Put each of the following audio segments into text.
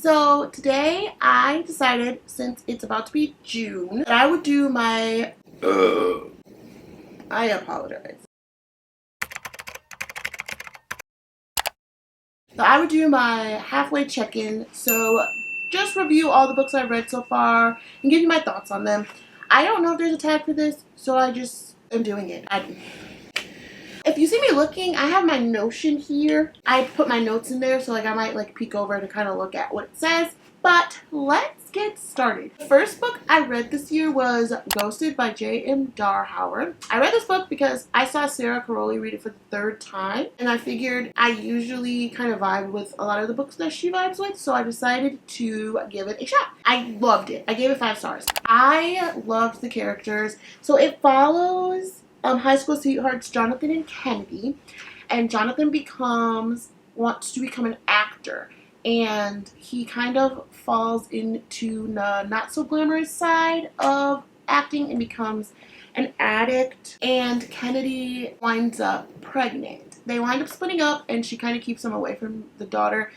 So today I decided, since it's about to be June, that I would do my I apologize. So I would do my halfway check-in. So just review all the books I've read so far and give you my thoughts on them. I don't know if there's a tag for this, so I just am doing it. If you see me looking, I have my Notion here. I put my notes in there, so I might peek over to kind of look at what it says. But let's get started. The first book I read this year was Ghosted by J.M. Darhauer. I read this book because I saw Sarah Caroli read it for the third time, and I figured I usually kind of vibe with a lot of the books that she vibes with, so I decided to give it a shot. I loved it. I gave it 5 stars. I loved the characters. So it follows high school sweethearts Jonathan and Kennedy, and Jonathan wants to become an actor, and he kind of falls into the not so glamorous side of acting and becomes an addict, and Kennedy winds up pregnant. They wind up splitting up, and she kind of keeps him away from the daughter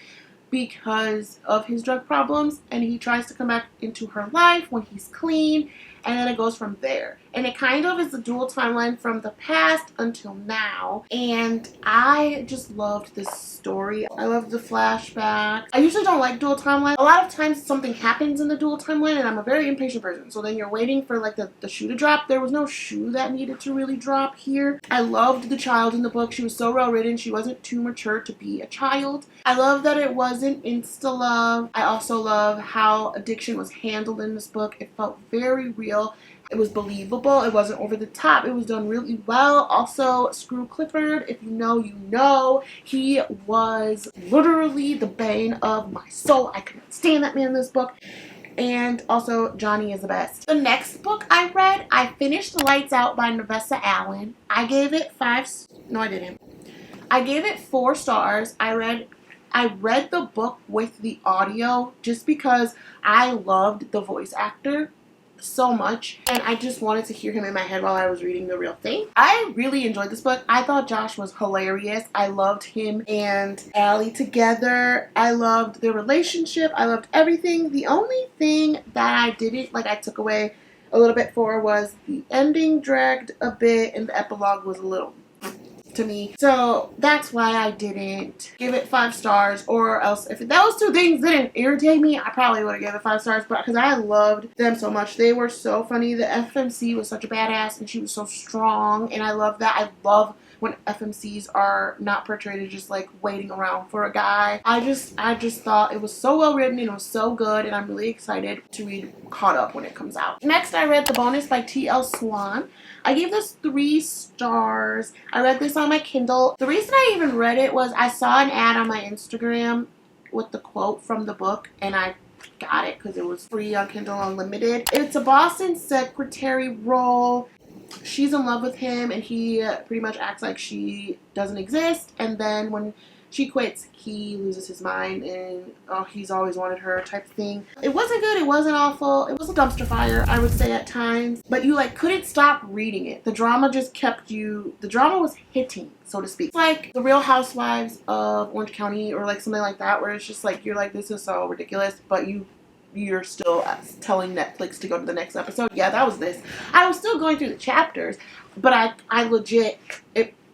because of his drug problems, and he tries to come back into her life when he's clean, and then it goes from there. And it kind of is a dual timeline from the past until now, and I just loved this story. I loved the flashbacks. I usually don't like dual timeline. A lot of times something happens in the dual timeline, and I'm a very impatient person, so then you're waiting for the shoe to drop. There was no shoe that needed to really drop here. I loved the child in the book. She was so well written. She wasn't too mature to be a child. I love that it wasn't insta love. I also love how addiction was handled in this book. It felt very real. It was believable. It wasn't over the top. It was done really well. Also, screw Clifford. If you know, you know. He was literally the bane of my soul. I couldn't stand that man in this book. And also, Johnny is the best. The next book I read, I finished Lights Out by Nevessa Allen. I gave it 5. No, I didn't. I gave it 4 stars. I read the book with the audio just because I loved the voice actor so much, and I just wanted to hear him in my head while I was reading the real thing. I really enjoyed this book. I thought Josh was hilarious. I loved him and Allie together. I loved their relationship. I loved everything. The only thing that I didn't I took away a little bit was the ending dragged a bit, and the epilogue was a little to me. So that's why I didn't give it 5 stars, or else if those 2 things didn't irritate me, I probably would have given it 5 stars, but because I loved them so much. They were so funny. The FMC was such a badass, and she was so strong, and I love that. I love when FMCs are not portrayed as just waiting around for a guy. I just thought it was so well written, and it was so good, and I'm really excited to read Caught Up when it comes out. Next, I read The Bonus by T.L. Swan. I gave this 3 stars. I read this on my Kindle. The reason I even read it was I saw an ad on my Instagram with the quote from the book, and I got it because it was free on Kindle Unlimited. It's a Boston secretary role. She's in love with him, and he pretty much acts like she doesn't exist, and then when she quits, he loses his mind, and he's always wanted her type of thing. It wasn't good. It wasn't awful. It was a dumpster fire, I would say, at times, but you couldn't stop reading it. The drama just kept you, the drama was hitting, so to speak. It's like The Real Housewives of Orange County, or something like that, where it's just you're this is so ridiculous, but you're still telling Netflix to go to the next episode. Yeah, that was this. I was still going through the chapters, but I legit,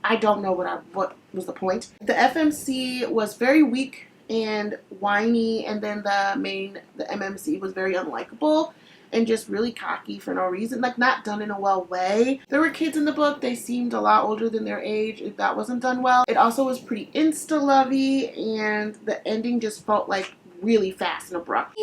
I don't know what was the point. The FMC was very weak and whiny, and then the MMC was very unlikable and just really cocky for no reason, not done in a well way. There were kids in the book. They seemed a lot older than their age. If that wasn't done well. It also was pretty insta-lovey, and the ending just felt really fast and abrupt.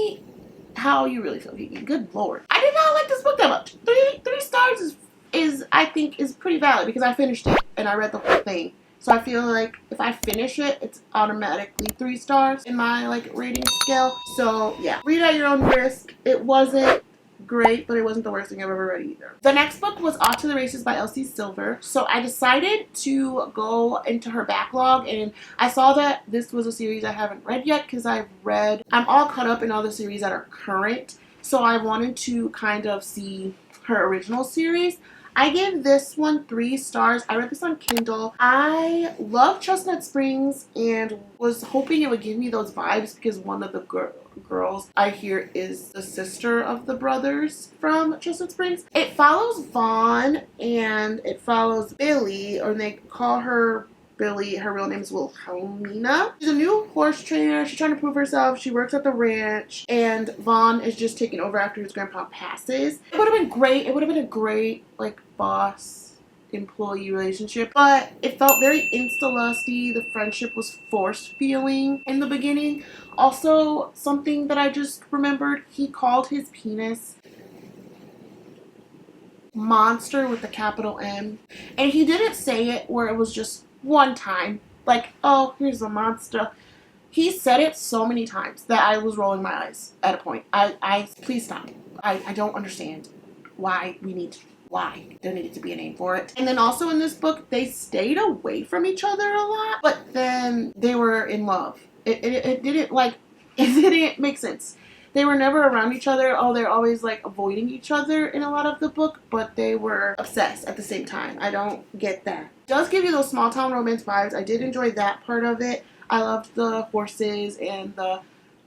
How you really feel, KeeKee? Good lord. I did not like this book that much. 3 stars is I think is pretty valid because I finished it and I read the whole thing. So I feel if I finish it, it's automatically 3 stars in my rating scale. So yeah, read at your own risk. It wasn't great, but it wasn't the worst thing I've ever read either. The next book was Off to the Races by Elsie Silver. So I decided to go into her backlog, and I saw that this was a series I haven't read yet because I'm all caught up in all the series that are current. So I wanted to kind of see her original series. I give this one 3 stars. I read this on Kindle. I love Chestnut Springs and was hoping it would give me those vibes because one of the girls I hear is the sister of the brothers from Chestnut Springs. It follows Vaughn and it follows Billy, or they call her Billy. Her real name is Wilhelmina. She's a new horse trainer. She's trying to prove herself. She works at the ranch, and Vaughn is just taking over after his grandpa passes. It would have been great. It would have been a great, like, boss-employee relationship, but it felt very insta-lusty. The friendship was forced feeling in the beginning. Also, something that I just remembered, he called his penis Monster with a capital M, and he didn't say it where it was just one time, like, oh, here's a monster. He said it so many times that I was rolling my eyes at a point. Please stop. I don't understand why there needed to be a name for it. And then also in this book, they stayed away from each other a lot, but then they were in love. It didn't, like, it didn't make sense. They were never around each other. Oh, they're always, like, avoiding each other in a lot of the book, but they were obsessed at the same time. I don't get that. It does give you those small town romance vibes. I did enjoy that part of it. I loved the horses and the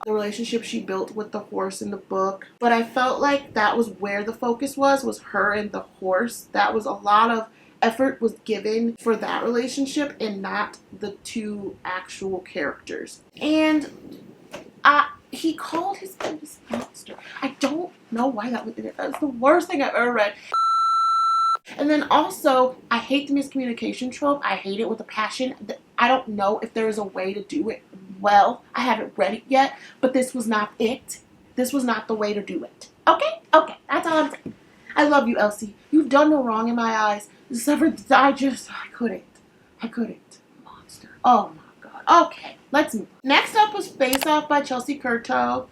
relationship she built with the horse in the book. But I felt like that was where the focus was her and the horse. That was a lot of effort was given for that relationship and not the two actual characters. And he called his penis monster. I don't know why that was the worst thing I've ever read. And then also, I hate the miscommunication trope. I hate it with a passion. I don't know if there is a way to do it well. I haven't read it yet, but this was not it. This was not the way to do it. Okay? Okay, that's all I'm saying. I love you, Elsie. You've done no wrong in my eyes. I couldn't. Monster. Oh my god. Okay, let's move on. Next up was Face Off by Chelsea Curto.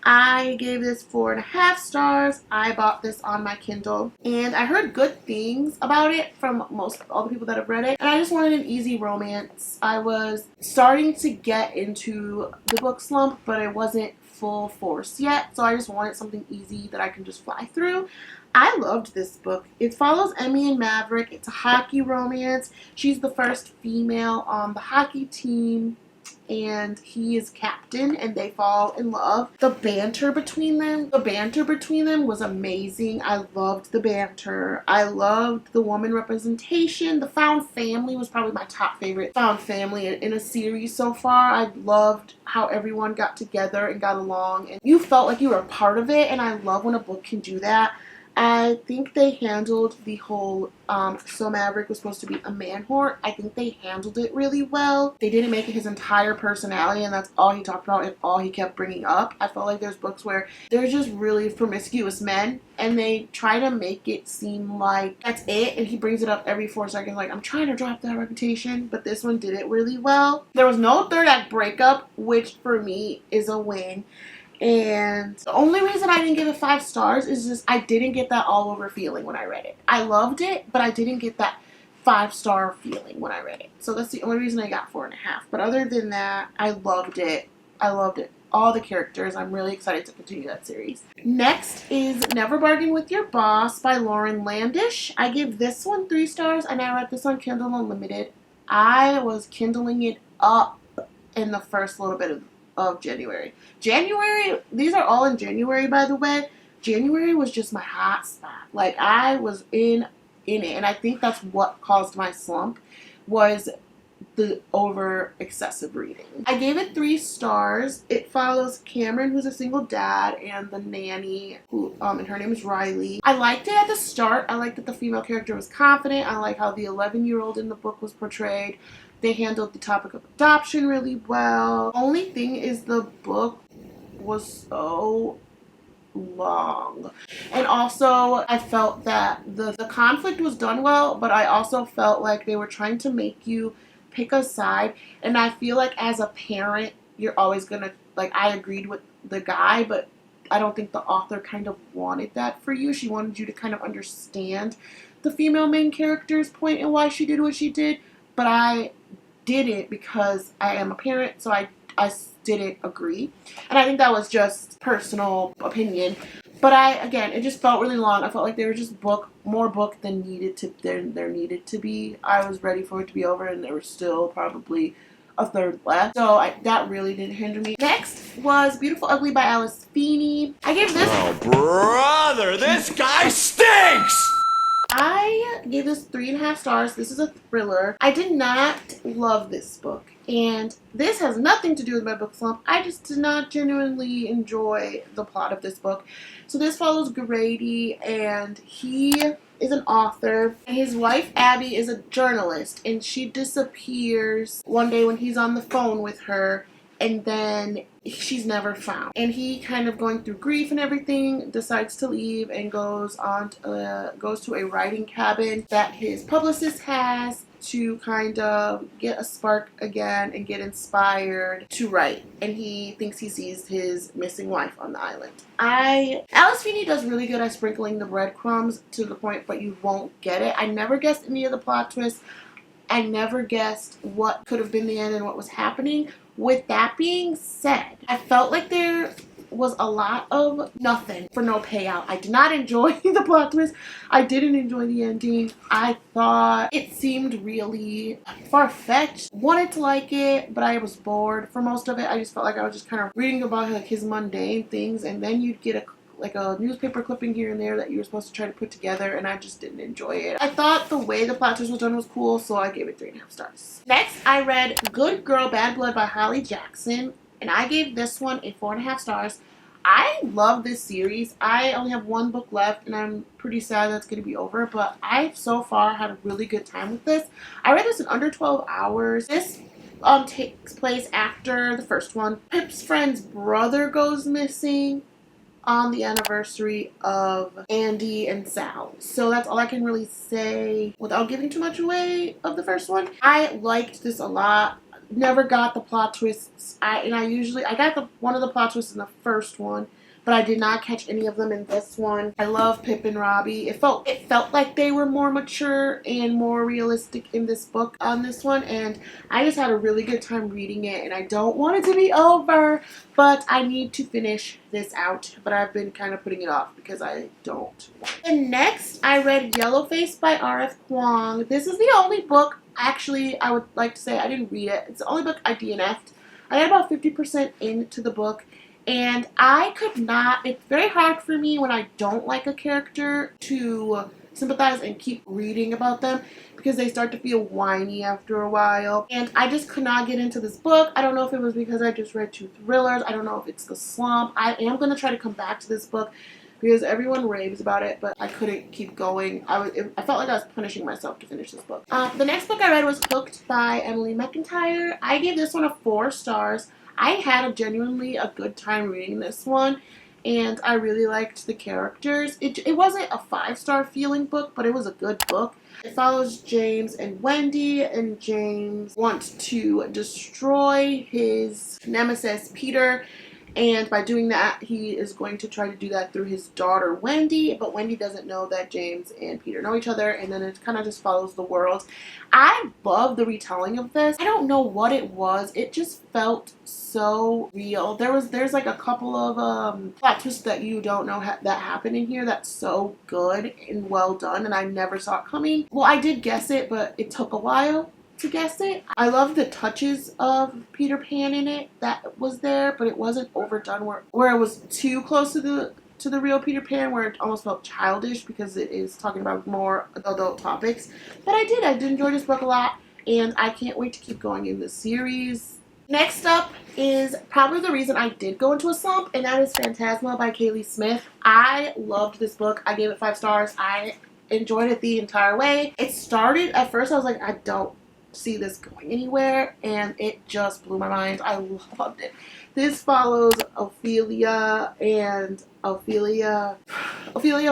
I gave this 4.5 stars. I bought this on my Kindle, and I heard good things about it from all the people that have read it, and I just wanted an easy romance. I was starting to get into the book slump, but it wasn't full force yet, so I just wanted something easy that I can just fly through. I loved this book. It follows Emmy and Maverick. It's a hockey romance. She's the first female on the hockey team, and he is captain, and they fall in love. The banter between them was amazing. I loved the banter. I loved the woman representation. The found family was probably my top favorite found family in a series so far. I loved how everyone got together and got along, and you felt like you were a part of it, and I love when a book can do that. I think they handled the whole, so Maverick was supposed to be a man-whore. I think they handled it really well. They didn't make it his entire personality, and that's all he talked about and all he kept bringing up. I felt like there's books where they're just really promiscuous men, and they try to make it seem like that's it, and he brings it up every 4 seconds, like, I'm trying to drop that reputation, but this one did it really well. There was no third act breakup, which for me is a win. And the only reason I didn't give it 5 stars is just I didn't get that all over feeling when I read it. I loved it, but I didn't get that 5-star feeling when I read it. So that's the only reason I got 4.5. But other than that, I loved it. I loved it. All the characters. I'm really excited to continue that series. Next is Never Bargain with Your Boss by Lauren Landish. I give this one 3 stars, and I read this on Kindle Unlimited. I was Kindling it up in the first little bit of January. These are all in January, by the way. January was just my hot spot. Like, I was in it, and I think that's what caused my slump, was the over excessive reading. I gave it 3 stars. It follows Cameron, who's a single dad, and the nanny, who and her name is Riley. I liked it at the start. I liked that the female character was confident. I like how the 11-year-old in the book was portrayed. They handled the topic of adoption really well. Only thing is the book was so long. And also, I felt that the conflict was done well, but I also felt like they were trying to make you pick a side. And I feel like as a parent, you're always gonna, like, I agreed with the guy, but I don't think the author kind of wanted that for you. She wanted you to kind of understand the female main character's point and why she did what she did, but I didn't because I am a parent, so I didn't agree. And I think that was just personal opinion. again, it just felt really long. I felt like there was just more book than there needed to be. I was ready for it to be over, and there was still probably a third left. So that really didn't hinder me. Next was Beautiful Ugly by Alice Feeney. I gave this... Oh, brother, this guy stinks! I gave this 3.5 stars. This is a thriller. I did not love this book. And this has nothing to do with my book slump. I just did not genuinely enjoy the plot of this book. So this follows Grady, and he is an author. And his wife, Abby, is a journalist. And she disappears one day when he's on the phone with her. And then she's never found. And he, kind of going through grief and everything, decides to leave and goes to a writing cabin that his publicist has to kind of get a spark again and get inspired to write. And he thinks he sees his missing wife on the island. Alice Feeney does really good at sprinkling the breadcrumbs to the point, but you won't get it. I never guessed any of the plot twists. I never guessed what could have been the end and what was happening. With that being said, I felt like there was a lot of nothing for no payout. I did not enjoy the plot twist. I didn't enjoy the ending. I thought it seemed really far-fetched. Wanted to like it, but I was bored for most of it. I just felt like I was just kind of reading about like his mundane things, and then you'd get a newspaper clipping here and there that you were supposed to try to put together, and I just didn't enjoy it. I thought the way the plot twist was done was cool, so I gave it 3.5 stars. Next, I read Good Girl, Bad Blood by Holly Jackson, and I gave this one a 4.5 stars. I love this series. I only have one book left, and I'm pretty sad that's going to be over, but I've so far had a really good time with this. I read this in under 12 hours. This takes place after the first one. Pip's friend's brother goes missing on the anniversary of Andy and Sal. So that's all I can really say without giving too much away of the first one. I liked this a lot. Never got the plot twists. I got one of the plot twists in the first one, but I did not catch any of them in this one. I love Pip and Robbie. It felt like they were more mature and more realistic in this book on this one, and I just had a really good time reading it, and I don't want it to be over, but I need to finish this out, but I've been kind of putting it off because I don't want it. And next, I read Yellowface by R.F. Kuang. This is the only book, actually, I would like to say I didn't read it. It's the only book I DNF'd. I got about 50% into the book, and I could not, it's very hard for me when I don't like a character to sympathize and keep reading about them because they start to feel whiny after a while. And I just could not get into this book. I don't know if it was because I just read 2 thrillers. I don't know if it's the slump. I am going to try to come back to this book because everyone raves about it, but I couldn't keep going. I felt like I was punishing myself to finish this book. The next book I read was Hooked by Emily McIntyre. I gave this one a 4 stars. I had genuinely a good time reading this one, and I really liked the characters. It wasn't a 5-star feeling book, but it was a good book. It follows James and Wendy, and James wants to destroy his nemesis, Peter, and by doing that, he is going to try to do that through his daughter, Wendy, but Wendy doesn't know that James and Peter know each other, and then it kind of just follows the world. I love the retelling of this. I don't know what it was. It just felt so real. There's like a couple of plot twists that you don't know that happen in here that's so good and well done, and I never saw it coming. Well, I did guess it, but it took a while to guess it. I love the touches of Peter Pan in it that was there, but it wasn't overdone where it was too close to the real Peter Pan, where it almost felt childish because it is talking about more adult topics. But I did enjoy this book a lot, and I can't wait to keep going in this series. Next up is probably the reason I did go into a slump, and that is Phantasma by Kaylee Smith. I loved this book. I gave it 5 stars. I enjoyed it the entire way. It started, at first I was like, I don't see this going anywhere, and it just blew my mind. I loved it. This follows Ophelia, and Ophelia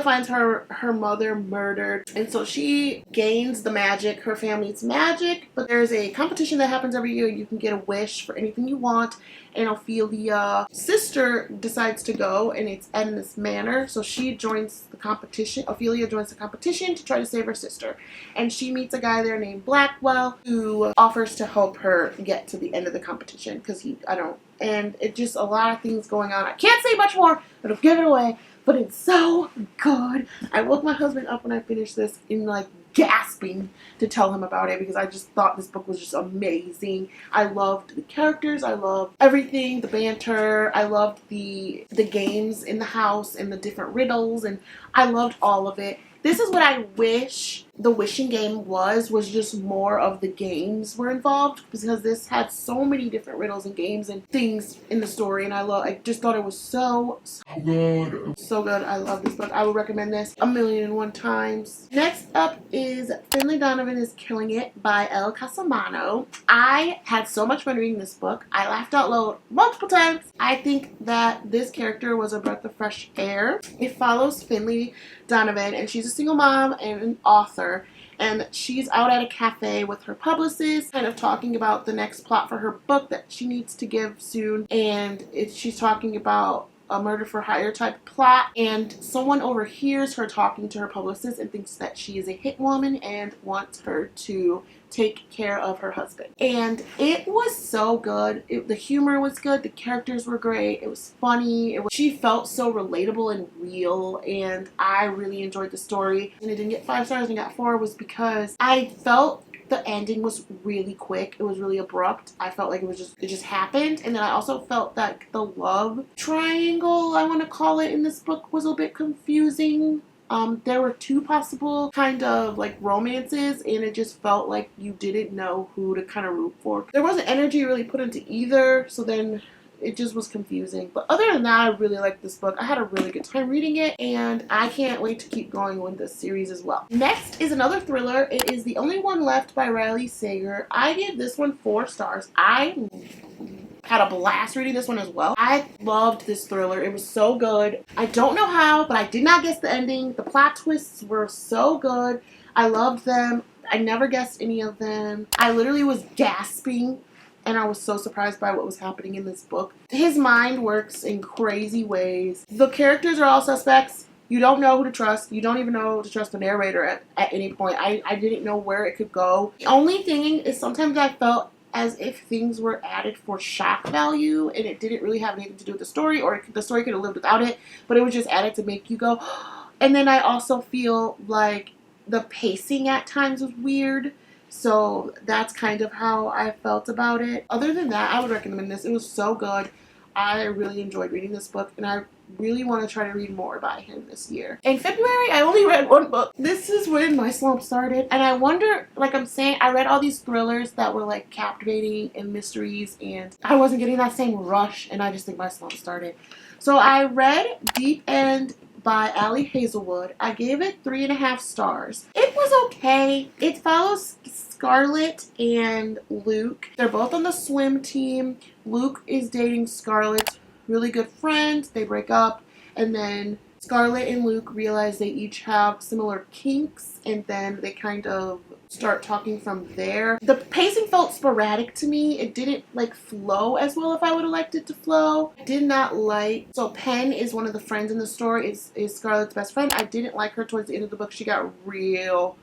finds her mother murdered, and so she gains the magic, her family's magic, but there's a competition that happens every year. You can get a wish for anything you want, and Ophelia's sister decides to go, and it's in this manor, so she joins the competition. Ophelia joins the competition to try to save her sister, and she meets a guy there named Blackwell who offers to help her get to the end of the competition because and it's just a lot of things going on. I can't say much more, but I'll give it away. but it's so good. I woke my husband up when I finished this in like gasping to tell him about it because I just thought this book was just amazing. I loved the characters, I loved everything, the banter, I loved the games in the house and the different riddles, and I loved all of it. This is what I wish the wishing game was just more of the games were involved, because this had so many different riddles and games and things in the story, and I just thought it was so good. So good. I love this book. I would recommend this 1,000,001 times. Next up is Finley Donovan is Killing It by Elle Casamano. I had so much fun reading this book. I laughed out loud multiple times. I think that this character was a breath of fresh air. It follows Finley Donovan, and she's a single mom and an author, and she's out at a cafe with her publicist, kind of talking about the next plot for her book that she needs to give soon, and she's talking about a murder for hire type plot, and someone overhears her talking to her publicist and thinks that she is a hit woman and wants her to take care of her husband. And it was so good. The humor was good, the characters were great, it was funny, she felt so relatable and real, and I really enjoyed the story. And it didn't get 5 stars and got 4 was because I felt the ending was really quick. It was really abrupt. I felt like it just happened. And then I also felt that the love triangle, I want to call it, in this book was a bit confusing. There were 2 possible kind of like romances, and it just felt like you didn't know who to kind of root for. There wasn't energy really put into either, so then it just was confusing. But other than that, I really liked this book. I had a really good time reading it, and I can't wait to keep going with this series as well. Next is another thriller. It is The Only One Left by Riley Sager. I gave this one 4 stars. I had a blast reading this one as well. I loved this thriller. It was so good. I don't know how, but I did not guess the ending. The plot twists were so good. I loved them. I never guessed any of them. I literally was gasping, and I was so surprised by what was happening in this book. His mind works in crazy ways. The characters are all suspects. You don't know who to trust. You don't even know to trust the narrator at any point. I didn't know where it could go. The only thing is sometimes I felt as if things were added for shock value, and it didn't really have anything to do with the story, or the story could have lived without it, but it was just added to make you go. And then I also feel like the pacing at times was weird. So that's kind of how I felt about it. Other than that, I would recommend this. It was so good. I really enjoyed reading this book, and I really want to try to read more by him this year. In February, I only read 1 book. This is when my slump started, and I wonder, like I'm saying, I read all these thrillers that were like captivating and mysteries, and I wasn't getting that same rush, and I just think my slump started. So I read Deep End by Ali Hazelwood. I gave it 3.5 stars. It was okay. It follows Scarlett and Luke. They're both on the swim team. Luke is dating Scarlett's really good friend. They break up, and then Scarlett and Luke realize they each have similar kinks, and then they kind of start talking from there. The pacing felt sporadic to me. It didn't like flow as well if I would have liked it to flow. I did not like, so Penn is one of the friends in the story, is Scarlett's best friend. I didn't like her towards the end of the book. She got real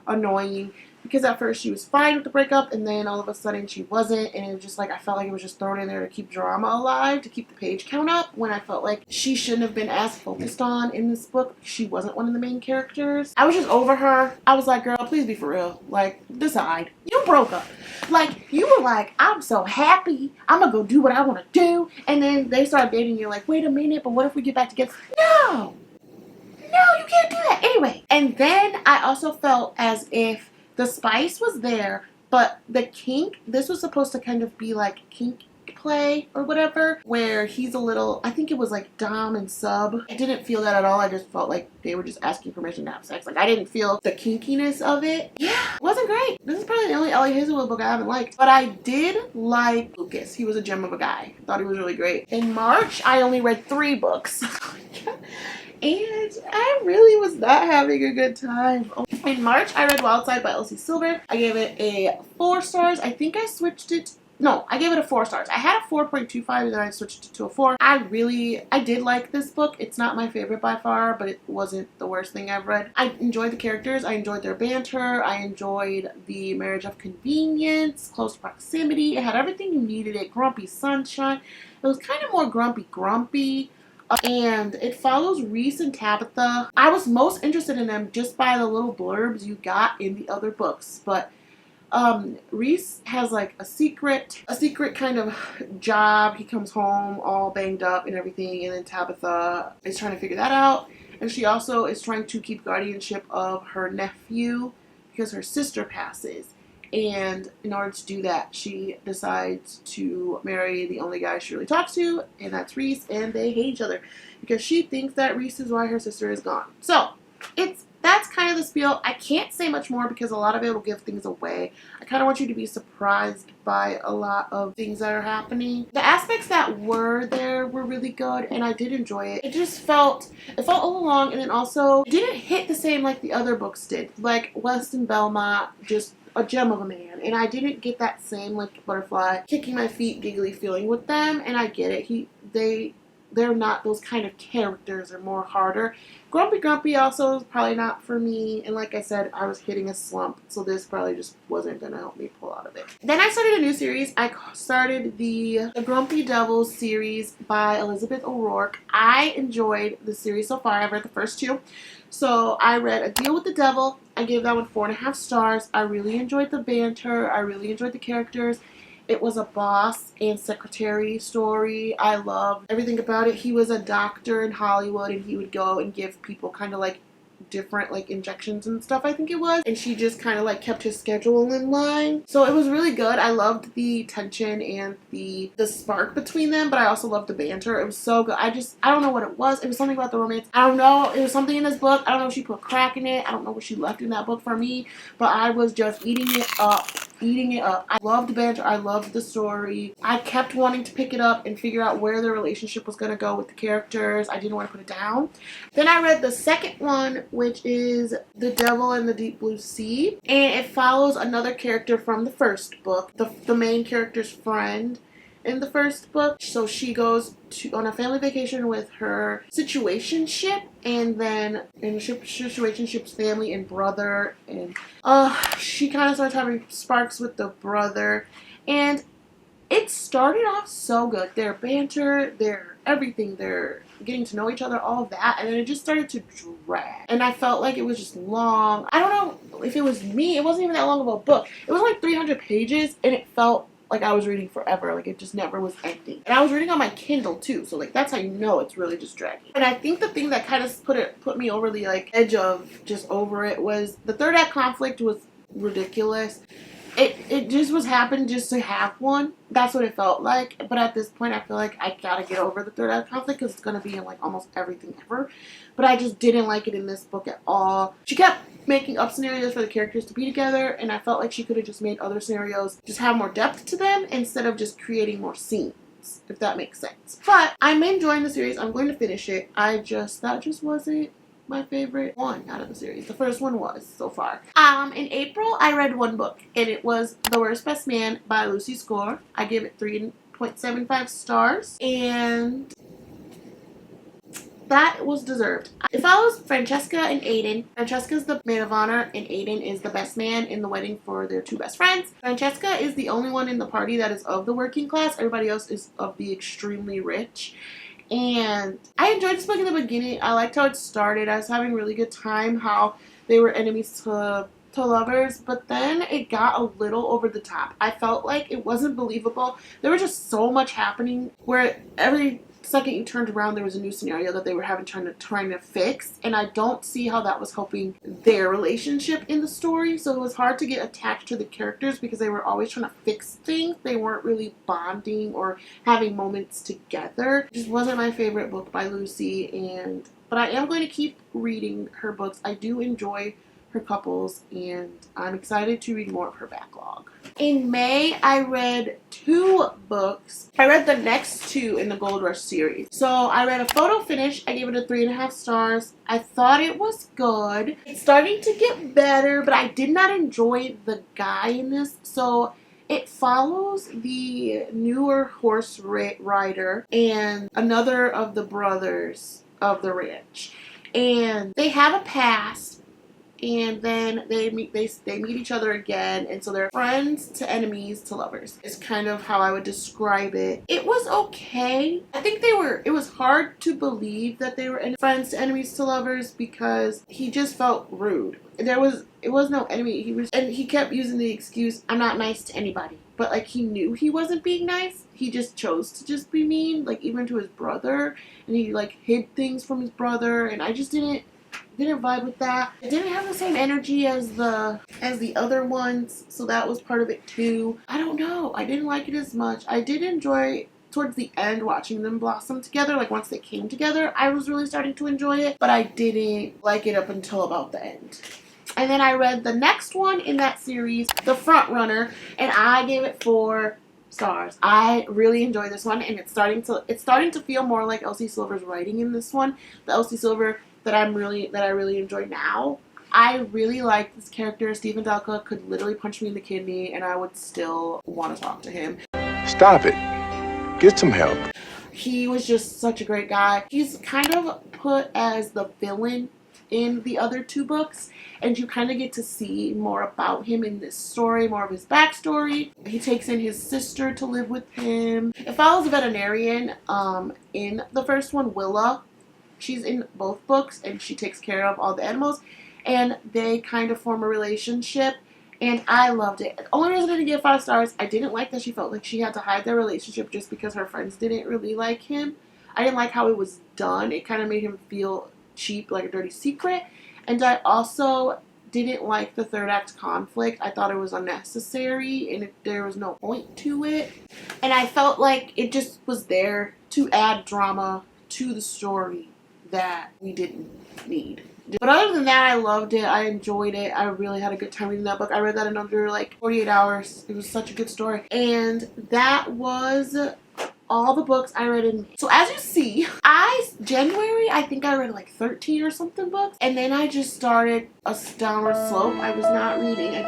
annoying, because at first she was fine with the breakup, and then all of a sudden she wasn't, and it was just like, I felt like it was just thrown in there to keep drama alive, to keep the page count up, when I felt like she shouldn't have been as focused on in this book. She wasn't one of the main characters. I was just over her. I was like, girl, please be for real. Like, decide. You broke up. Like, you were like, I'm so happy, I'm gonna go do what I want to do, and then they start dating, you're like, wait a minute, but what if we get back together? No, you can't do that. Anyway, and then I also felt as if the spice was there, but the kink, this was supposed to kind of be like kink play or whatever, where he's a little, I think it was like dom and sub. I didn't feel that at all. I just felt like they were just asking permission to have sex. Like, I didn't feel the kinkiness of it. Yeah, it wasn't great. This is probably the only Ellie Hazelwood book I haven't liked. But I did like Lucas. He was a gem of a guy. I thought he was really great. In March, I only read 3 books. And I really was not having a good time. In March, I read Wild Side by Elsie Silver. I gave it a 4 stars. I think I switched it. No, I gave it a 4 stars. I had a 4.25 and then I switched it to a 4. I did like this book. It's not my favorite by far, but it wasn't the worst thing I've read. I enjoyed the characters. I enjoyed their banter. I enjoyed the marriage of convenience, close proximity. It had everything you needed. It grumpy sunshine. It was kind of more grumpy. And it follows Reese and Tabitha. I was most interested in them just by the little blurbs you got in the other books, but Reese has like a secret kind of job. He comes home all banged up and everything, and then Tabitha is trying to figure that out. And she also is trying to keep guardianship of her nephew because her sister passes. And in order to do that, she decides to marry the only guy she really talks to, and that's Reese, and they hate each other because she thinks that Reese is why her sister is gone. So, that's kind of the spiel. I can't say much more because a lot of it will give things away. I kind of want you to be surprised by a lot of things that are happening. The aspects that were there were really good, and I did enjoy it. It felt all along, and then also didn't hit the same like the other books did. Like Weston Belmont, just a gem of a man, and I didn't get that same like butterfly kicking my feet giggly feeling with them, and I get it. They're not those kind of characters. They're more harder. Grumpy also is probably not for me. And like I said, I was hitting a slump. So this probably just wasn't going to help me pull out of it. Then I started a new series. I started the Grumpy Devils series by Elizabeth O'Rourke. I enjoyed the series so far. I've read the first two. So I read A Deal with the Devil. I gave that one 4.5 stars. I really enjoyed the banter. I really enjoyed the characters. It was a boss and secretary story. I loved everything about it. He was a doctor in Hollywood, and he would go and give people kind of like different like injections and stuff, I think it was. And she just kind of like kept his schedule in line. So it was really good. I loved the tension and the spark between them, but I also loved the banter. It was so good. I don't know what it was. It was something about the romance. I don't know. It was something in this book. I don't know if she put crack in it. I don't know what she left in that book for me, but I was just eating it up. I loved the banter. I loved the story. I kept wanting to pick it up and figure out where the relationship was going to go with the characters. I didn't want to put it down. Then I read the second one, which is The Devil in the Deep Blue Sea. And it follows another character from the first book, the main character's friend in the first book. So she goes on a family vacation with her situationship, and then in situationship's family and brother, and she kind of starts having sparks with the brother, and it started off so good. Their banter, their everything, they're getting to know each other, all of that, and then it just started to drag. And I felt like it was just long. I don't know if it was me. It wasn't even that long of a book. It was like 300 pages, and it felt like I was reading forever. Like it just never was ending. And I was reading on my Kindle too, so like that's how you know it's really just dragging. And I think the thing that kind of put me over the like edge of just over it was the third act conflict was ridiculous. It just was happened just to have one. That's what it felt like. But at this point, I feel like I gotta get over the third act conflict because it's gonna be in like almost everything ever. But I just didn't like it in this book at all. She kept making up scenarios for the characters to be together, and I felt like she could have just made other scenarios just have more depth to them instead of just creating more scenes, if that makes sense. But I'm enjoying the series. I'm going to finish it. That just wasn't my favorite one out of the series. The first one was so far. In April, I read one book, and it was The Worst Best Man by Lucy Score. I gave it 3.75 stars, and that was deserved. It follows Francesca and Aiden. Francesca's the maid of honor, and Aiden is the best man in the wedding for their two best friends. Francesca is the only one in the party that is of the working class. Everybody else is of the extremely rich. And I enjoyed this book in the beginning. I liked how it started. I was having a really good time how they were enemies to lovers, but then it got a little over the top. I felt like it wasn't believable. There was just so much happening where every second you turned around there was a new scenario that they were trying to fix, and I don't see how that was helping their relationship in the story. So it was hard to get attached to the characters because they were always trying to fix things. They weren't really bonding or having moments together. It just wasn't my favorite book by Lucy, but I am going to keep reading her books. I do enjoy her couples, and I'm excited to read more of her backlog. In May, I read 2 books. I read the next 2 in the Gold Rush series. So I read A Photo Finish. I gave it a 3.5 stars. I thought it was good. It's starting to get better, but I did not enjoy the guy in this. So it follows the newer horse rider and another of the brothers of the ranch. And they have a past, and then they meet each other again, and so they're friends to enemies to lovers is kind of how I would describe it. It was okay. I think it was hard to believe that they were friends to enemies to lovers because he just felt rude. It was no enemy. He kept using the excuse, I'm not nice to anybody. But like he knew he wasn't being nice. He just chose to just be mean, like even to his brother, and he like hid things from his brother, and I just didn't vibe with that. It didn't have the same energy as the other ones, so that was part of it too. I don't know. I didn't like it as much. I did enjoy towards the end watching them blossom together. Like once they came together, I was really starting to enjoy it, but I didn't like it up until about the end. And then I read the next one in that series, The Front Runner, and I gave it 4 stars. I really enjoyed this one, and it's starting to feel more like Elsie Silver's writing in this one. The Elsie Silver that I really enjoy now. I really like this character. Stephen Delka could literally punch me in the kidney and I would still want to talk to him. Stop it. Get some help. He was just such a great guy. He's kind of put as the villain in the other 2 books, and you kind of get to see more about him in this story, more of his backstory. He takes in his sister to live with him. It follows a veterinarian in the first one, Willa. She's in both books, and she takes care of all the animals, and they kind of form a relationship, and I loved it. The only reason I didn't give 5 stars, I didn't like that she felt like she had to hide their relationship just because her friends didn't really like him. I didn't like how it was done. It kind of made him feel cheap, like a dirty secret, and I also didn't like the 3rd act conflict. I thought it was unnecessary, and there was no point to it, and I felt like it just was there to add drama to the story that we didn't need. But other than that, I loved it. I enjoyed it. I really had a good time reading that book. I read that in under like 48 hours. It was such a good story. And that was all the books I read in May. So as you see, January, I think I read like 13 or something books. And then I just started a downward slope. I was not reading. I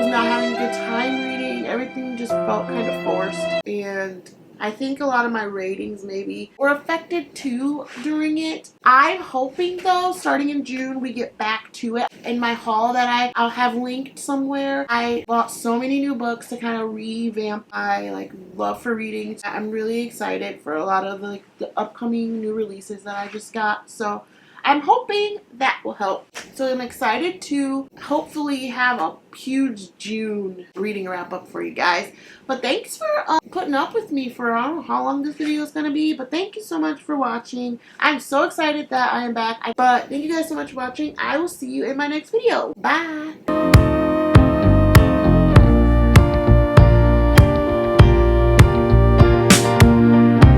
was not having a good time reading. Everything just felt kind of forced. And I think a lot of my ratings maybe were affected too during it. I'm hoping though, starting in June, we get back to it. In my haul that I'll have linked somewhere, I bought so many new books to kind of revamp my love for reading. I'm really excited for a lot of the upcoming new releases that I just got. So I'm hoping that will help. So I'm excited to hopefully have a huge June reading wrap up for you guys. But thanks for putting up with me for, I don't know how long this video is going to be, but thank you so much for watching. I'm so excited that I am back. But thank you guys so much for watching. I will see you in my next video. Bye!